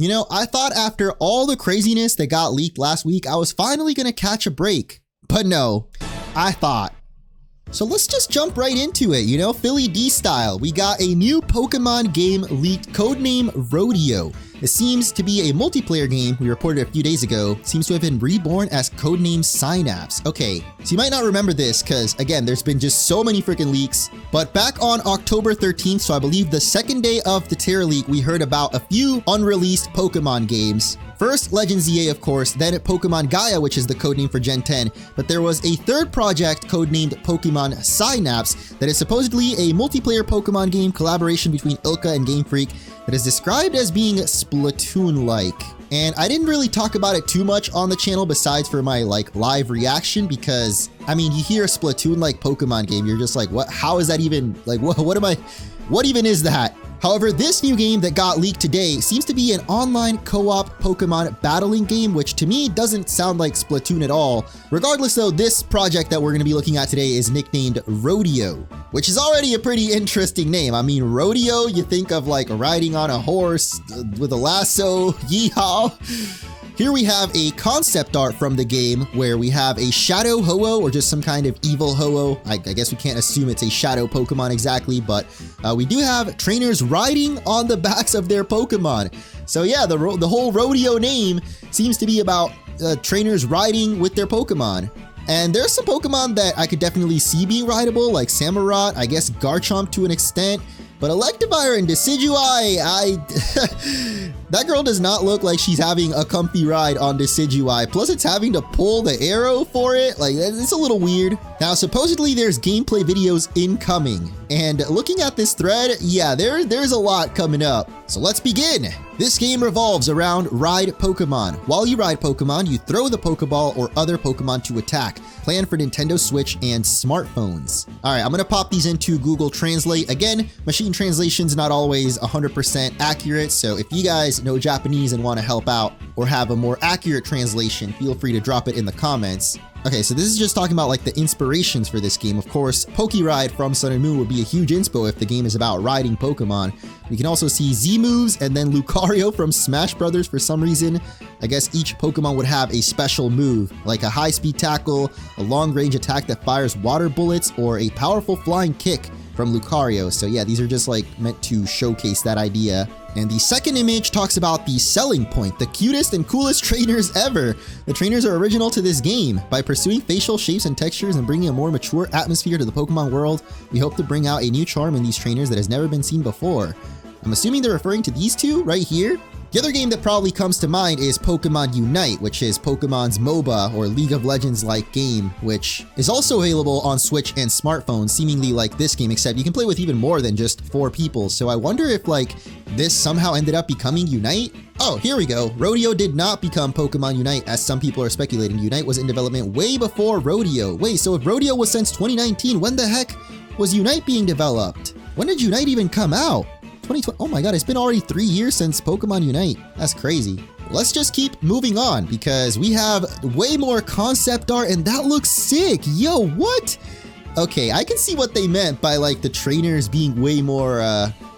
You know, I thought after all the craziness that got leaked last week, I was finally gonna catch a break. But no, I thought. So let's just jump right into it, you know, Philly D style. We got a new Pokemon game leaked, codename Rodeo. It seems to be a multiplayer game we reported a few days ago, seems to have been reborn as codename Synapse. Okay, so you might not remember this because, again, there's been just so many freaking leaks, but back on October 13th, so I believe the second day of the Terra leak, we heard about a few unreleased Pokemon games. First, Legends EA, of course, then Pokemon Gaia, which is the codename for Gen 10, but there was a third project codenamed Pokemon Synapse that is supposedly a multiplayer Pokemon game collaboration between Ilka and Game Freak that is described as being Splatoon-like. And I didn't really talk about it too much on the channel besides for my live reaction because, I mean, you hear a Splatoon-like Pokemon game, you're just like, what? How is that even, like, what even is that? However, this new game that got leaked today seems to be an online co-op Pokemon battling game, which to me doesn't sound like Splatoon at all. Regardless though, this project that we're going to be looking at today is nicknamed Rodeo, which is already a pretty interesting name. I mean, rodeo, you think of like riding on a horse with a lasso, yeehaw. Here we have a concept art from the game where we have a shadow Ho-Oh or just some kind of evil Ho-Oh. I guess we can't assume it's a shadow Pokemon exactly, but we do have trainers riding on the backs of their Pokemon. So yeah, the whole Rodeo name seems to be about trainers riding with their Pokemon. And there's some Pokemon that I could definitely see being rideable, like Samurott, I guess Garchomp to an extent. But Electivire and Decidueye, that girl does not look like she's having a comfy ride on Decidueye. Plus it's having to pull the arrow for it. Like, it's a little weird. Now, supposedly there's gameplay videos incoming. And looking at this thread, yeah, there's a lot coming up. So let's begin. This game revolves around ride Pokemon. While you ride Pokemon, you throw the Pokeball or other Pokemon to attack. Planned for Nintendo Switch and smartphones. All right, I'm gonna pop these into Google Translate. Again, machine translation's not always 100% accurate, so if you guys know Japanese and want to help out or have a more accurate translation, feel free to drop it in the comments. Okay, so this is just talking about like the inspirations for this game. Of course, Pokéride from Sun and Moon would be a huge inspo if the game is about riding Pokemon. We can also see Z moves and then Lucario from Smash Brothers for some reason. I guess each Pokemon would have a special move, like a high-speed tackle, a long-range attack that fires water bullets, or a powerful flying kick from Lucario. So yeah, these are just like meant to showcase that idea. And the second image talks about the selling point, the cutest and coolest trainers ever. The trainers are original to this game. By pursuing facial shapes and textures and bringing a more mature atmosphere to the Pokemon world, we hope to bring out a new charm in these trainers that has never been seen before. I'm assuming they're referring to these two right here. The other game that probably comes to mind is Pokemon Unite, which is Pokemon's MOBA or League of Legends-like game, which is also available on Switch and smartphones, seemingly like this game, except you can play with even more than just 4 people. So I wonder if like this somehow ended up becoming Unite? Oh, here we go. Rodeo did not become Pokemon Unite, as some people are speculating. Unite was in development way before Rodeo. Wait, so if Rodeo was since 2019, when the heck was Unite being developed? When did Unite even come out? 2020. Oh my god, it's been already 3 years since Pokemon Unite. That's crazy. Let's just keep moving on because we have way more concept art and that looks sick. Yo, what? Okay, I can see what they meant by like the trainers being way more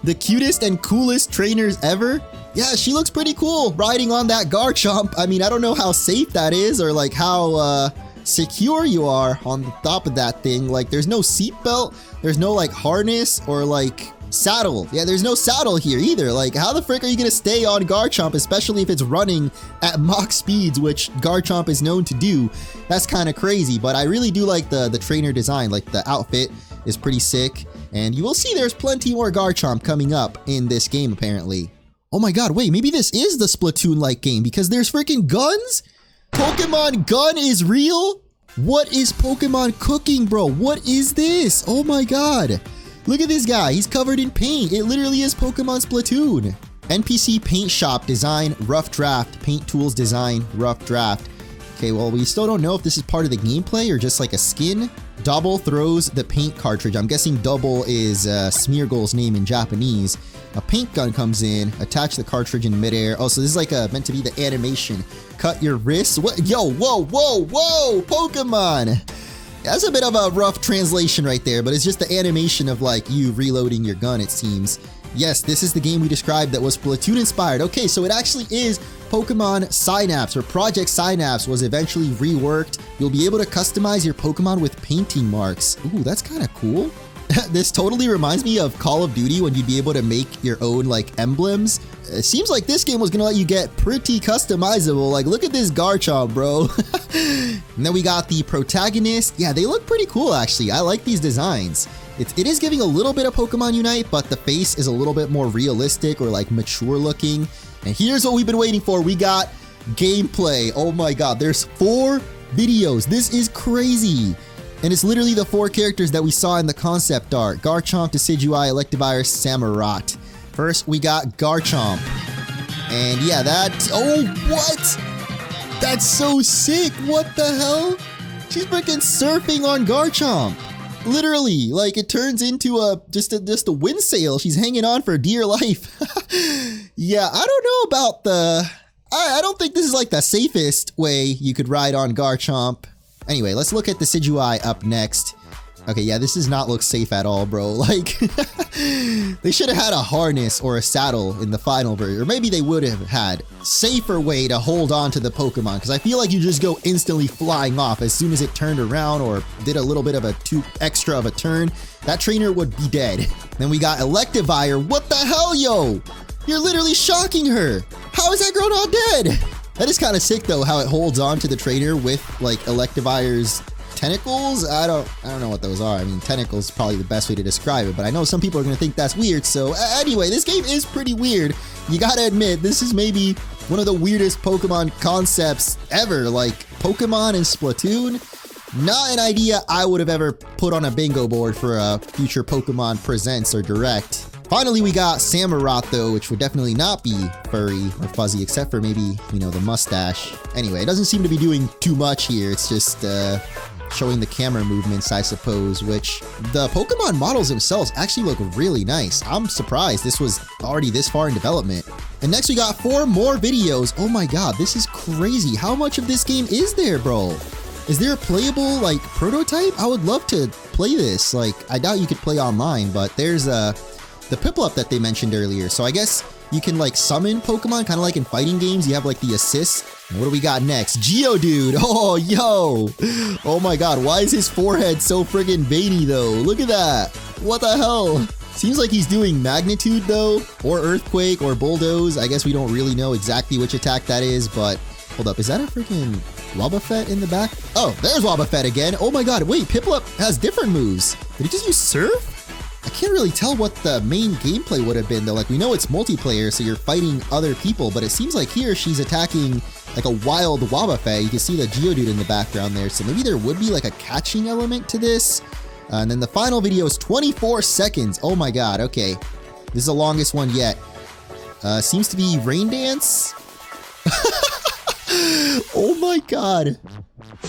the cutest and coolest trainers ever. Yeah, she looks pretty cool riding on that Garchomp. I mean, I don't know how safe that is or like how secure you are on the top of that thing. Like there's no seatbelt, there's no like harness or like saddle. Yeah, there's no saddle here either. Like, how the frick are you gonna stay on Garchomp, especially if it's running at Mach speeds, which Garchomp is known to do? That's kind of crazy, but I really do like the trainer design. Like, the outfit is pretty sick, and you will see there's plenty more Garchomp coming up in this game, apparently. Oh my god, wait, maybe this is the Splatoon-like game, because there's freaking guns? Pokemon Gun is real? What is Pokemon cooking, bro? What is this? Oh my god. Look at this guy, he's covered in paint. It literally is Pokemon Splatoon. NPC paint shop design, rough draft. Paint tools design, rough draft. Okay, well, we still don't know if this is part of the gameplay or just like a skin. Double throws the paint cartridge. I'm guessing Double is Smeargle's name in Japanese. A paint gun comes in, attach the cartridge in midair. Oh, so this is like meant to be the animation. Cut your wrists. What? Yo, whoa, whoa, whoa, Pokemon. That's a bit of a rough translation right there, but it's just the animation of like you reloading your gun, it seems. Yes, this is the game we described that was Splatoon inspired. Okay, so it actually is Pokemon Synapse, or Project Synapse was eventually reworked. You'll be able to customize your Pokemon with painting marks. Ooh, that's kind of cool. This totally reminds me of Call of Duty when you'd be able to make your own like emblems. It seems like this game was gonna let you get pretty customizable. Like, look at this Garchomp, bro. And then we got the protagonist. Yeah, they look pretty cool actually. I like these designs. It is giving a little bit of Pokemon Unite, but the face is a little bit more realistic or like mature looking. And here's what we've been waiting for. We got gameplay. Oh my god, there's 4 videos. This is crazy. And it's literally the 4 characters that we saw in the concept art. Garchomp, Decidueye, Electivire, Samurott. First, we got Garchomp. And yeah, oh, what? That's so sick. What the hell? She's freaking surfing on Garchomp. Literally, like it turns into just a wind sail. She's hanging on for dear life. Yeah, I don't know about I don't think this is like the safest way you could ride on Garchomp. Anyway, let's look at the Decidueye up next. Okay, yeah, this does not look safe at all, bro. Like, they should have had a harness or a saddle in the final version. Or maybe they would have had safer way to hold on to the Pokemon. Because I feel like you just go instantly flying off as soon as it turned around or did a little bit of a extra of a turn. That trainer would be dead. Then we got Electivire. What the hell, yo? You're literally shocking her. How is that girl not dead? That is kind of sick, though, how it holds on to the trainer with, like, Electivire's tentacles. I don't know what those are. I mean, tentacles is probably the best way to describe it, but I know some people are going to think that's weird. So anyway, this game is pretty weird. You got to admit, this is maybe one of the weirdest Pokemon concepts ever. Like, Pokemon and Splatoon, not an idea I would have ever put on a bingo board for a future Pokemon Presents or Direct. Finally, we got Samurott, though, which would definitely not be furry or fuzzy, except for maybe, you know, the mustache. Anyway, it doesn't seem to be doing too much here. It's just showing the camera movements, I suppose, which the Pokemon models themselves actually look really nice. I'm surprised this was already this far in development. And next we got 4 more videos. Oh my god, this is crazy. How much of this game is there, bro? Is there a playable, like, prototype? I would love to play this. Like, I doubt you could play online, but there's the Piplup that they mentioned earlier. So I guess you can like summon Pokemon, kind of like in fighting games. You have like the assists. And what do we got next? Geodude. Oh, yo. Oh my god. Why is his forehead so friggin' veiny though? Look at that. What the hell? Seems like he's doing Magnitude though, or Earthquake, or Bulldoze. I guess we don't really know exactly which attack that is, but hold up. Is that a freaking Wobbuffet in the back? Oh, there's Wobbuffet again. Oh my god. Wait, Piplup has different moves. Did he just use Surf? I can't really tell what the main gameplay would have been though. Like, we know it's multiplayer, so you're fighting other people, but it seems like here she's attacking like a wild Wobbuffet. You can see the Geodude in the background there, so maybe there would be like a catching element to this. And then the final video is 24 seconds. Oh my god, okay. This is the longest one yet. Seems to be Rain Dance. Oh my god.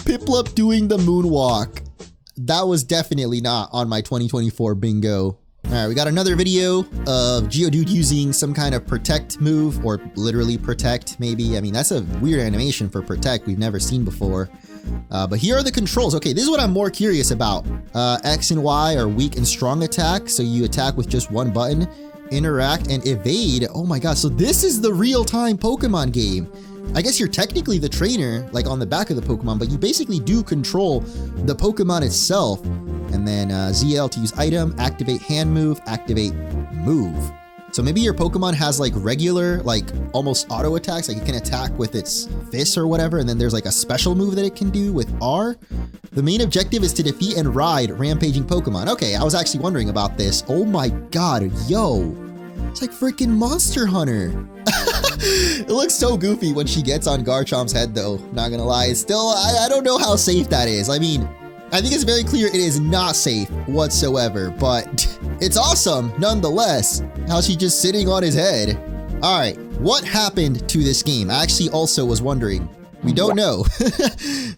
Piplup doing the moonwalk. That was definitely not on my 2024 bingo. Alright, we got another video of Geodude using some kind of protect move, or literally protect, maybe. I mean, that's a weird animation for protect we've never seen before. But here are the controls. Okay, this is what I'm more curious about. X and Y are weak and strong attack, so you attack with just one button. Interact and evade. Oh my god, so this is the real-time Pokemon game. I guess you're technically the trainer, like on the back of the Pokemon, but you basically do control the Pokemon itself. And then ZL to use item, activate hand move, activate move. So maybe your Pokemon has like regular, like almost auto attacks, like it can attack with its fists or whatever, and then there's like a special move that it can do with R. The main objective is to defeat and ride rampaging Pokemon. Okay, I was actually wondering about this. Oh my god, yo. It's like freaking Monster Hunter. It looks so goofy when she gets on Garchomp's head though, not gonna lie. It's still, I don't know how safe that is. I mean, I think it's very clear it is not safe whatsoever, but it's awesome nonetheless. How she's just sitting on his head. All right, what happened to this game? I actually also was wondering. We don't know.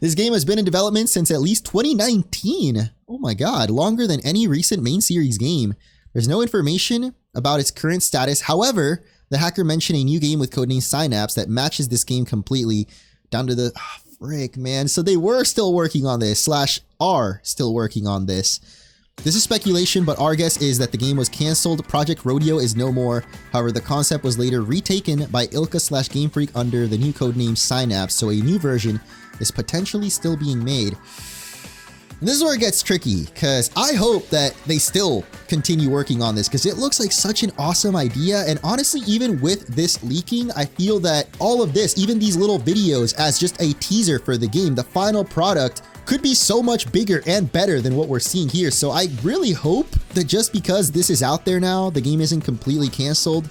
This game has been in development since at least 2019. Oh my god, longer than any recent main series game. There's no information about its current status. However, the hacker mentioned a new game with codename Synapse that matches this game completely down to the... Oh, frick, man. So they were still working on this, / are still working on this. This is speculation, but our guess is that the game was cancelled. Project Rodeo is no more. However, the concept was later retaken by Ilka/Game Freak under the new codename Synapse, so a new version is potentially still being made. And this is where it gets tricky, because I hope that they still continue working on this, because it looks like such an awesome idea. And honestly, even with this leaking, I feel that all of this, even these little videos as just a teaser for the game, the final product could be so much bigger and better than what we're seeing here. So I really hope that just because this is out there now, the game isn't completely canceled.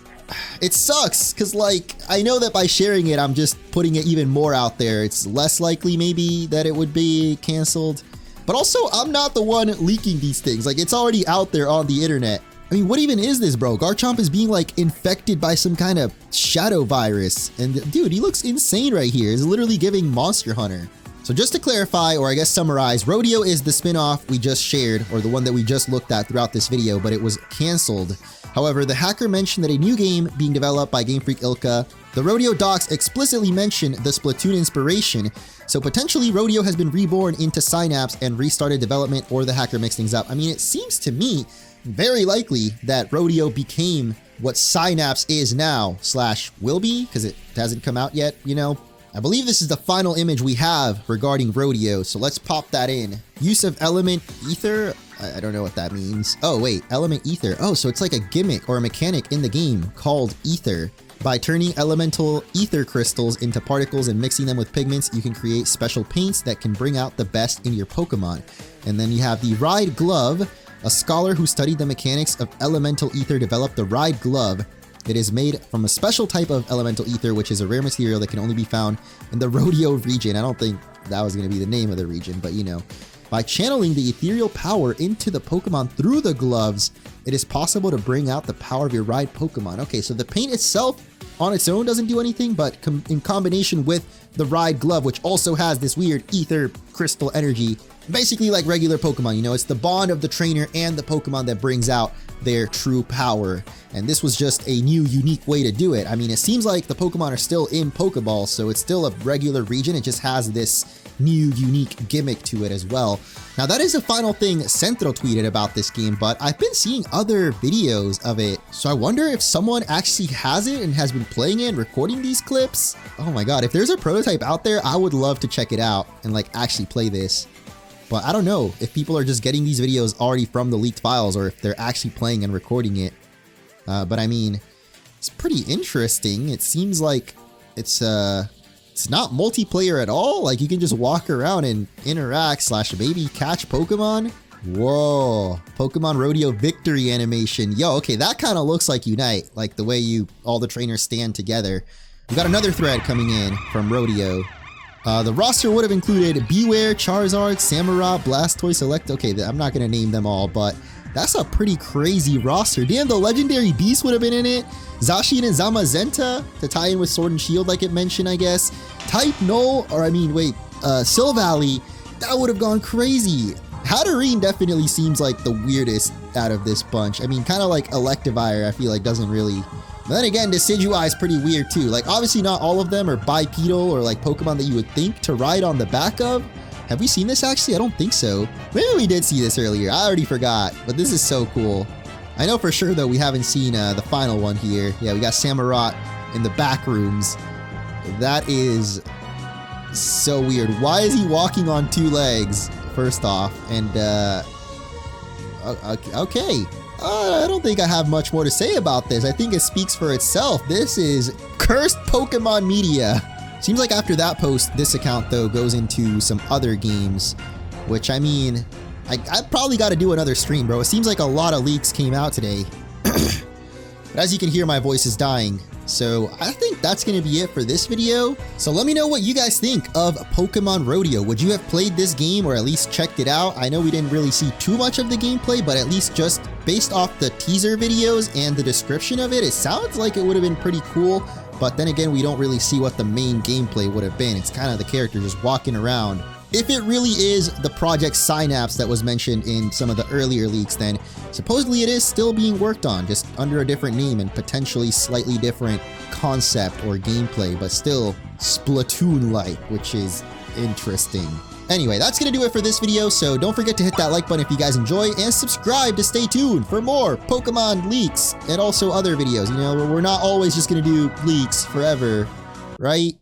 It sucks, because like, I know that by sharing it, I'm just putting it even more out there. It's less likely maybe that it would be canceled. But also, I'm not the one leaking these things. Like, it's already out there on the internet. I mean, what even is this, bro? Garchomp is being like infected by some kind of shadow virus. And dude, he looks insane right here. He's literally giving Monster Hunter. So just to clarify, or I guess summarize, Rodeo is the spin-off we just shared, or the one that we just looked at throughout this video, but it was canceled. However, the hacker mentioned that a new game being developed by Game Freak Ilka. The Rodeo docs explicitly mention the Splatoon inspiration, so potentially Rodeo has been reborn into Synapse and restarted development, or the hacker mixed things up. I mean, it seems to me very likely that Rodeo became what Synapse is now, / will be, because it hasn't come out yet, you know? I believe this is the final image we have regarding Rodeo, so let's pop that in. Use of element ether? I don't know what that means. Oh wait, element ether. Oh, so it's like a gimmick or a mechanic in the game called ether. By turning elemental ether crystals into particles and mixing them with pigments, you can create special paints that can bring out the best in your Pokemon. And then you have the Ride Glove. A scholar who studied the mechanics of elemental ether developed the Ride Glove. It is made from a special type of elemental ether, which is a rare material that can only be found in the Rodeo region. I don't think that was going to be the name of the region, but you know. By channeling the ethereal power into the Pokemon through the gloves, it is possible to bring out the power of your Ride Pokemon. Okay, so the paint itself on its own doesn't do anything, but in combination with the Ride Glove, which also has this weird ether crystal energy, basically like regular Pokemon, you know, it's the bond of the trainer and the Pokemon that brings out their true power. And this was just a new, unique way to do it. I mean, it seems like the Pokemon are still in Pokeball, so it's still a regular region. It just has this new, unique gimmick to it as well. Now, that is the final thing Centro tweeted about this game, but I've been seeing other videos of it. So I wonder if someone actually has it and has been playing it and recording these clips. Oh my God, if there's a prototype out there, I would love to check it out and like actually play this. But I don't know if people are just getting these videos already from the leaked files or if they're actually playing and recording it. But I mean, it's pretty interesting. It seems like it's not multiplayer at all. Like you can just walk around and interact / maybe catch Pokemon. Whoa, Pokemon Rodeo victory animation. Yo, okay, that kind of looks like Unite, like the way all the trainers stand together. We got another thread coming in from Rodeo. The roster would have included Beware, Charizard, Samurott, Blastoise, Select. Okay, I'm not going to name them all, but that's a pretty crazy roster. Damn, the legendary beast would have been in it. Zacian and Zamazenta to tie in with Sword and Shield like it mentioned, I guess. Type Null, or I mean, wait, Silvally, that would have gone crazy. Hatterene definitely seems like the weirdest out of this bunch. I mean, kind of like Electivire, I feel like doesn't really... But then again, Decidueye is pretty weird too. Like, obviously not all of them are bipedal or like Pokemon that you would think to ride on the back of. Have we seen this actually? I don't think so. Maybe we did see this earlier. I already forgot, but this is so cool. I know for sure though we haven't seen the final one here. Yeah, we got Samurott in the back rooms. That is so weird. Why is he walking on 2 legs, first off? And, okay. I don't think I have much more to say about this. I think it speaks for itself. This is cursed Pokemon media. Seems like after that post, this account though goes into some other games, which I mean, I probably got to do another stream, bro. It seems like a lot of leaks came out today. But as you can hear, my voice is dying. So I think that's going to be it for this video. So let me know what you guys think of Pokemon Rodeo. Would you have played this game or at least checked it out? I know we didn't really see too much of the gameplay, but at least just based off the teaser videos and the description of it, it sounds like it would have been pretty cool. But then again, we don't really see what the main gameplay would have been. It's kind of the character just walking around. If it really is the Project Synapse that was mentioned in some of the earlier leaks, then supposedly it is still being worked on, just under a different name and potentially slightly different concept or gameplay, but still Splatoon-like, which is interesting. Anyway, that's going to do it for this video, so don't forget to hit that like button if you guys enjoy, and subscribe to stay tuned for more Pokemon leaks and also other videos. You know, we're not always just going to do leaks forever, right?